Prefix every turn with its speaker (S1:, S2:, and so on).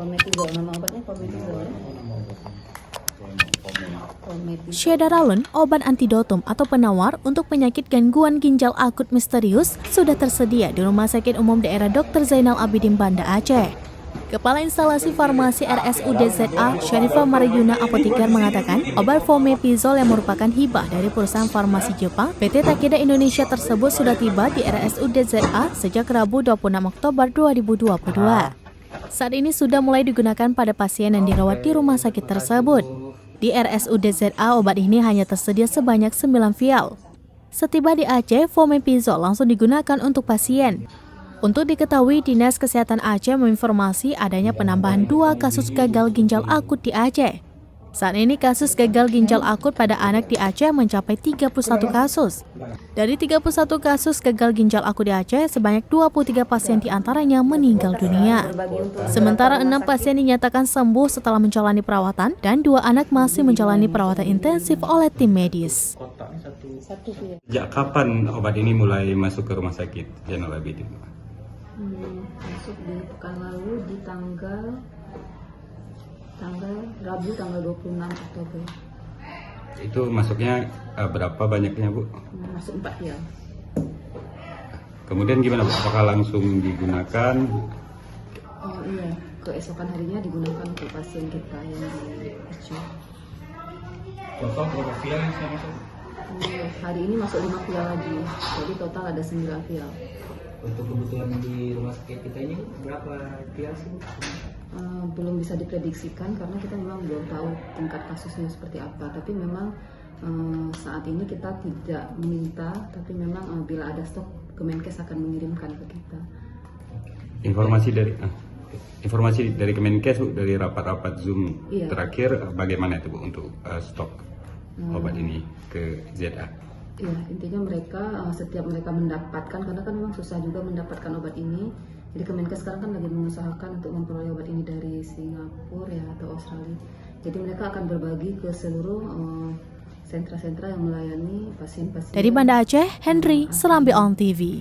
S1: Formoterol, nama obatnya Formoterol.
S2: Shedaralon, obat antidotum atau penawar untuk penyakit gangguan ginjal akut misterius, sudah tersedia di Rumah Sakit Umum Daerah Dr. Zainal Abidin Banda Aceh. Kepala Instalasi Farmasi RSUD ZA, Syarifah Maryuna Apoteker mengatakan, obat Fomepizol yang merupakan hibah dari perusahaan farmasi Jepang, PT Takeda Indonesia tersebut sudah tiba di RSUD ZA sejak Rabu 26 Oktober 2022. Saat ini sudah mulai digunakan pada pasien yang dirawat di rumah sakit tersebut. Di RSUD ZA, obat ini hanya tersedia sebanyak 9 vial. Setiba di Aceh, Fomepizol langsung digunakan untuk pasien. Untuk diketahui, Dinas Kesehatan Aceh menginformasi adanya penambahan 2 kasus gagal ginjal akut di Aceh. Saat ini kasus gagal ginjal akut pada anak di Aceh mencapai 31 kasus. Dari 31 kasus gagal ginjal akut di Aceh, sebanyak 23 pasien diantaranya meninggal dunia. Sementara 6 pasien dinyatakan sembuh setelah menjalani perawatan dan 2 anak masih menjalani perawatan intensif oleh tim medis.
S3: Sejak kapan obat ini mulai masuk ke rumah sakit Zainal Abidin?
S1: Masuk di pekan lalu di tanggal Rabu tanggal 26 Oktober.
S3: Itu masuknya berapa banyaknya, Bu?
S1: Masuk 4 vial.
S3: Kemudian gimana, Bu? Apakah langsung digunakan?
S1: Oh iya, keesokan harinya digunakan untuk pasien kita yang di Aceh.
S3: Total berapa vial yang sudah masuk?
S1: Hari ini masuk 5 vial lagi, jadi total ada 9 vial.
S4: Untuk kebutuhan di rumah sakit kita ini berapa vial sih?
S1: Belum bisa diprediksikan karena kita memang belum tahu tingkat kasusnya seperti apa. Tapi memang saat ini kita tidak meminta, tapi memang bila ada stok, Kemenkes akan mengirimkan ke kita.
S3: Informasi dari Kemenkes, Bu, dari rapat-rapat Zoom terakhir, bagaimana itu, Bu, untuk stok obat ini ke ZA?
S1: Ya, intinya mereka setiap mereka mendapatkan, karena kan memang susah juga mendapatkan obat ini. Jadi Kemenkes sekarang kan lagi mengusahakan untuk memperoleh obat ini dari Singapura ya atau Australia. Jadi mereka akan berbagi ke seluruh sentra-sentra yang melayani pasien-pasien.
S2: Dari Banda Aceh, Henry, Serambi On TV.